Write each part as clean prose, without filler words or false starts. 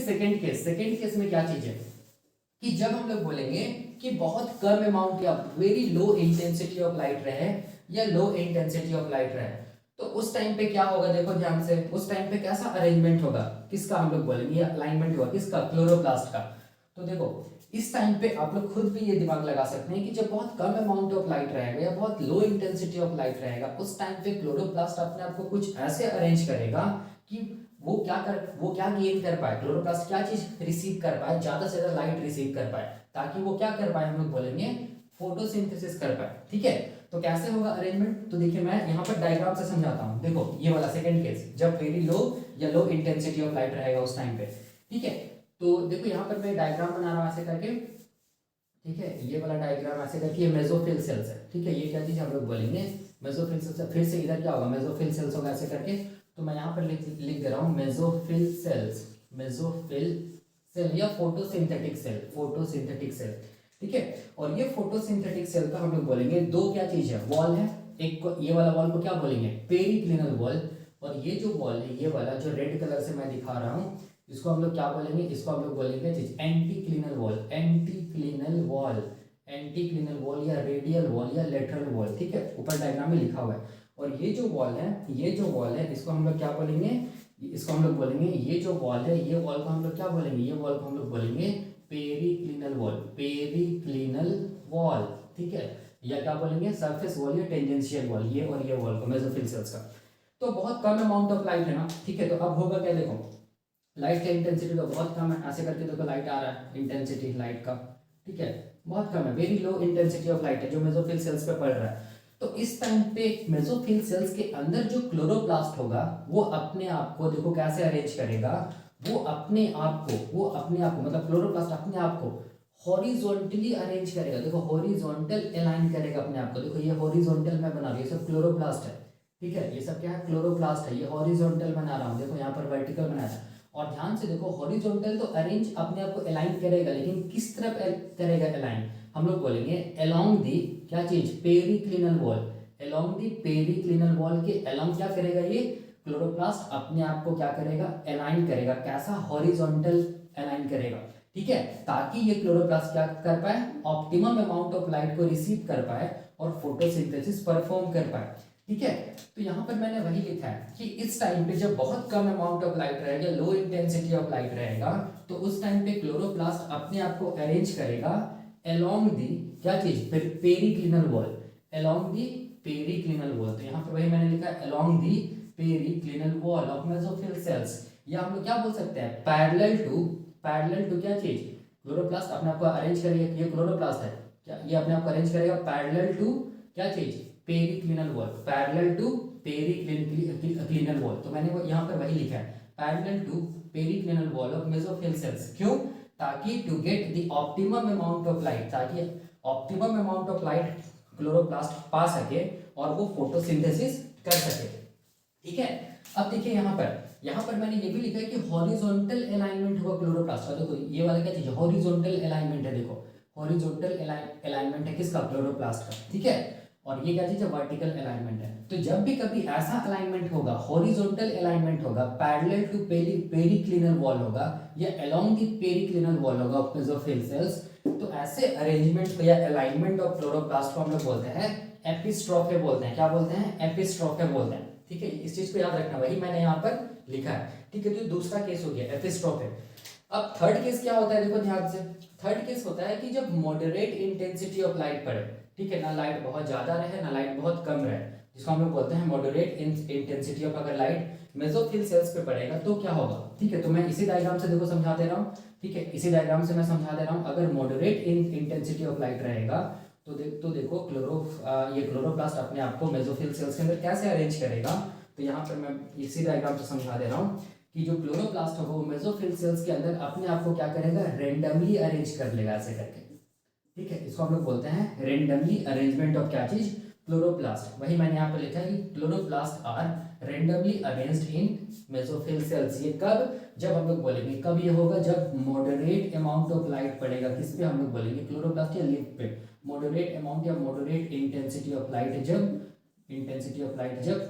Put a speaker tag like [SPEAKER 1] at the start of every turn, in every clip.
[SPEAKER 1] Second case में क्या चीज है कि जब हम लोग बोलेंगे कि बहुत कम अमाउंट या very low intensity of light रहे या लो इंटेंसिटी ऑफ लाइट रहे, तो उस टाइम पे क्या होगा, देखो ध्यान से, उस टाइम पे कैसा अरेंजमेंट होगा, किसका हम लोग बोलेंगे अलाइनमेंट होगा, किसका, क्लोरोप्लास्ट का। तो देखो इस टाइम पे आप लोग खुद भी ये दिमाग लगा सकते हैं कि जब बहुत कम अमाउंट ऑफ लाइट रहेगा या बहुत लो इंटेंसिटी ऑफ लाइट रहेगा, उस टाइम पे क्लोरोप्लास्ट अपने आप को कुछ ऐसे अरेंज करेगा कि वो क्या गेन कर पाए, क्लोरोप्लास्ट क्या चीज रिसीव कर पाए, ज्यादा से ज्यादा लाइट रिसीव कर पाए, ताकि वो क्या कर पाए, हम लोग बोलेंगे फोटोसिंथेसिस कर पाए। ठीक है, तो कैसे होगा अरेंजमेंट, तो देखिए मैं यहाँ पर डायग्राम से समझाता हूँ। देखो ये वाला सेकंड केस, जब वेरी लो या लो इंटेंसिटी ऑफ लाइट रहेगा उस टाइम पे। ठीक है, तो देखो यहाँ पर मैं डायग्राम बना रहा हूँ ऐसे करके। ठीक है, ये वाला डायग्राम ऐसे करके, ये मेसोफिल सेल्स है। ठीक है, ये क्या चीज हम लोग बोलेंगे, मेसोफिल सेल्स। फिर से इधर क्या होगा, मेसोफिल सेल्स होगा ऐसे करके। तो मैं यहाँ पर लिख दे रहा हूँ मेसोफिल सेल्स, मेसोफिल सेल या फोटोसिंथेटिक सेल, फोटोसिंथेटिक सेल। ठीक है, और ये फोटोसिंथेटिक सेल का हम लोग बोलेंगे दो क्या चीज है, वॉल है। एक को, ये वाला वॉल को क्या बोलेंगे, पेरिक्लिनल वॉल। और ये जो वॉल है, ये वाला जो रेड कलर से मैं दिखा रहा हूँ, इसको हम लोग क्या बोलेंगे, इसको हम लोग बोलेंगे एंटीक्लिनल वॉल, एंटीक्लिनल वॉल, एंटीक्लिनल वॉल या रेडियल वॉल या लेटरल वॉल। ठीक है, ऊपर डायग्राम में लिखा हुआ है। और ये जो वॉल है, ये जो वॉल है, इसको हम लोग क्या बोलेंगे, इसको हम लोग बोलेंगे, ये जो वॉल है, ये वॉल को हम लोग क्या बोलेंगे, ये वॉल को हम लोग बोलेंगे पेरिक्लिनल वॉल, पेरिक्लिनल वॉल। ठीक है, या क्या बोलेंगे, सरफेस वॉल या टेंजेंशियल वॉल, ये और ये वॉल को मेसोफिल सेल्स का। तो बहुत कम अमाउंट ऑफ लाइट है ना। ठीक है, तो अब होगा क्या, देखो लाइट का इंटेंसिटी तो बहुत कम है, ऐसे करके देखो लाइट आ रहा है, इंटेंसिटी लाइट का। ठीक है, बहुत कम है, very low intensity of light है जो मेसोफिल सेल्स पे पड़ रहा है। तो इस टाइम पे मेसोफिल सेल्स के अंदर जो क्लोरोप्लास्ट होगा, वो अपने आप को देखो कैसे अरेंज करेगा, वो अपने आप को मतलब क्लोरोप्लास्ट अपने आप को हॉरिजॉन्टली अरेंज करेगा। देखो हॉरिजॉन्टल अलाइन करेगा अपने आप को। देखो ये हॉरिजॉन्टल मैं बना रही हूँ, ये सब क्लोरोप्लास्ट है। ठीक है, ये सब क्या है, क्लोरोप्लास्ट है। ये हॉरिजॉन्टल बना रहा हूँ, देखो यहाँ पर वर्टिकल बनाया है। और ध्यान से देखो, हॉरिजॉन्टल तो अरेंज अपने आप को अलाइन करेगा, लेकिन किस तरफ करेगा अलाइन, हम लोग बोलेंगे अलोंग दी क्या चीज, periclinal wall. Along the periclinal wall के अलोंग क्या करेगा, ये क्लोरोप्लास्ट अपने आप को क्या करेगा, अलाइन करेगा। कैसा, हॉरिजॉन्टल अलाइन करेगा। ठीक है, ताकि ये क्लोरोप्लास्ट क्या कर पाए, ऑप्टिमम अमाउंट ऑफ लाइट को रिसीव कर पाए और फोटोसिंथेसिस परफॉर्म कर पाए। ठीक है, तो यहाँ पर मैंने वही लिखा है कि इस टाइम पे जब बहुत कम अमाउंट ऑफ लाइट रहेगा, लो इंटेंसिटी ऑफ लाइट रहेगा, तो उस टाइम पे क्लोरोप्लास्ट अपने आप को अरेंज करेगा अलोंग दी क्या चीज, periclinal wall, along the periclinal wall. तो यहाँ पर वही मैंने लिखा है along the periclinal wall of mesophyll sales, या हम लोग क्या बोल सकते हैं, पैरेलल टू क्या चीज, क्लोरोप्लास्ट अपने आप को अरेंज करेगा। ये क्लोरोप्लास्ट है क्या, ये अपने आप को अरेंज करेगा पैरेलल टू क्या चीज, periclinal wall, parallel to periclinal wall. तो मैंने वो यहाँ पर वही लिखा है, parallel to periclinal wall of mesophyll cells. क्यों, ताकि to get the optimum amount of light, ताकि optimum amount of light chloroplast पा सके और वो फोटोसिंथेसिस कर सके। ठीक है, अब देखिए यहाँ पर मैंने ये भी लिखा है कि हॉरिजॉन्टल अलाइनमेंट होगा क्लोरोप्लास्ट का। देखो ये वाला क्या चीज है, हॉरिजॉन्टल अलाइनमेंट है। देखो हॉरिजॉन्टल अलाइनमेंट है किसका, क्लोरोप्लास्ट का। ठीक है, और ये क्या चीज है, वर्टिकल अलाइनमेंट है। तो जब भी कभी ऐसा अलाइनमेंट होगा, हॉरिजॉन्टल अलाइनमेंट होगा, पैरेलल टू पेरिक्लिनल वॉल होगा या अलोंग द पेरिक्लिनल वॉल होगा ऑफ मेसोफिल सेल्स, तो ऐसे अरेंजमेंट को या अलाइनमेंट ऑफ क्लोरोप्लास्ट को हम लोग बोलते हैं एपिस्ट्रोफे बोलते हैं। क्या बोलते हैं, एपिस्ट्रोफे बोलते हैं। ठीक है, इस चीज को याद रखना, वही मैंने यहाँ पर लिखा है। ठीक है, तो दूसरा केस हो गया एपिस्ट्रोफे। अब थर्ड केस क्या होता है, देखो ध्यान से, थर्ड केस होता है कि जब मॉडरेट इंटेंसिटी ऑफ लाइट पड़े। ठीक है, ना लाइट बहुत ज्यादा रहे ना लाइट बहुत कम रहे, जिसको हम लोग बोलते हैं मॉडरेट इंटेंसिटी ऑफ, अगर लाइट मेसोफिल सेल्स पे पड़ेगा तो क्या होगा। ठीक है, तो मैं इसी डायग्राम से देखो समझा दे रहा हूँ। ठीक है, इसी डायग्राम से मैं समझा दे रहा हूँ। अगर मॉडरेट इंटेंसिटी ऑफ लाइट रहेगा तो देखो ये क्लोरोप्लास्ट अपने आप को मेसोफिल सेल्स के अंदर कैसे अरेंज करेगा। तो यहाँ पर मैं इसी डायग्राम से समझा दे रहा हूँ कि जो क्लोरोप्लास्ट होगा वो मेसोफिल सेल्स के अंदर अपने आप को क्या करेगा, रेंडमली अरेंज कर लेगा ऐसे करके। ठीक है, इसको हम लोग बोलते हैं रेंडमली अरेंजमेंट ऑफ क्या चीज, क्लोरोप्लास्ट। वही मैंने यहाँ पर लिखा है कि chloroplast are randomly arranged in mesophyll cells. ये कब, जब हम लोग बोलेंगे, कब ये होगा, जब मॉडरेट अमाउंट ऑफ लाइट पड़ेगा, किस पे, हम लोग बोलेंगे क्लोरोप्लास्ट या लीफ पे। मॉडरेट अमाउंट या मॉडरेट इंटेंसिटी ऑफ लाइट जब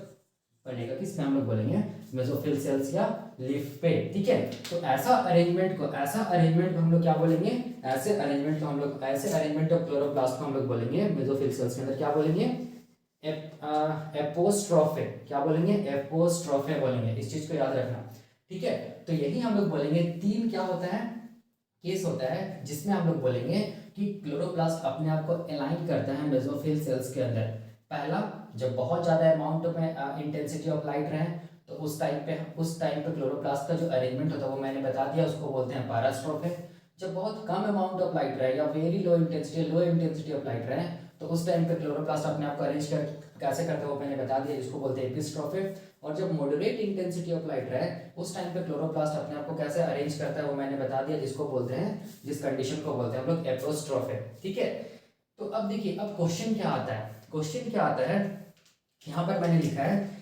[SPEAKER 1] पड़ेगा, किस पे हम लोग बोलेंगे, मेसोफिल सेल्स या लीफ पे, ठीक है। तो ऐसा अरेंजमेंट को हम लोग क्या बोलेंगे, ऐसे अरेंजमेंट ऑफ क्लोरोप्लास्ट को हम लोग बोलेंगे मेसोफिल सेल्स के अंदर क्या बोलेंगे, एपोस्ट्रोफे, क्या बोलेंगे, एपोस्ट्रोफे बोलेंगे, इस चीज को याद रखना, ठीक है। तो यही हम लोग बोलेंगे, तीन क्या होता है, केस होता है जिसमें हम लोग बोलेंगे कि क्लोरोप्लास्ट अपने आप को अलाइन करता है मेसोफिल सेल्स के अंदर। पहला, जब बहुत ज्यादा अमाउंट में इंटेंसिटी ऑफ लाइट रहे, तो उस टाइम पे क्लोरोप्लास्ट का जो अरेंजमेंट होता है वो मैंने बता दिया, उसको बोलते हैं पैरास्ट्रोफे। जब बहुत कम अमाउंट ऑफ लाइट रहे या very low intensity of light रहे, तो उस टाइम पे क्लोरोप्लास्ट अपने आप को अरेंज कैसे करता है वो मैंने बता दिया, जिसको बोलते हैं एपिस्ट्रोफे। और जब मॉडरेट इंटेंसिटी ऑफ लाइट रहे, उस टाइम पे क्लोरोप्लास्ट अपने आप को कैसे अरेंज करता है वो मैंने बता दिया, जिसको बोलते हैं, जिस कंडीशन को बोलते हैं हम लोग एपोस्ट्रोफे, ठीक है। तो अब देखिए, अब क्वेश्चन क्या आता है, यहाँ पर मैंने लिखा है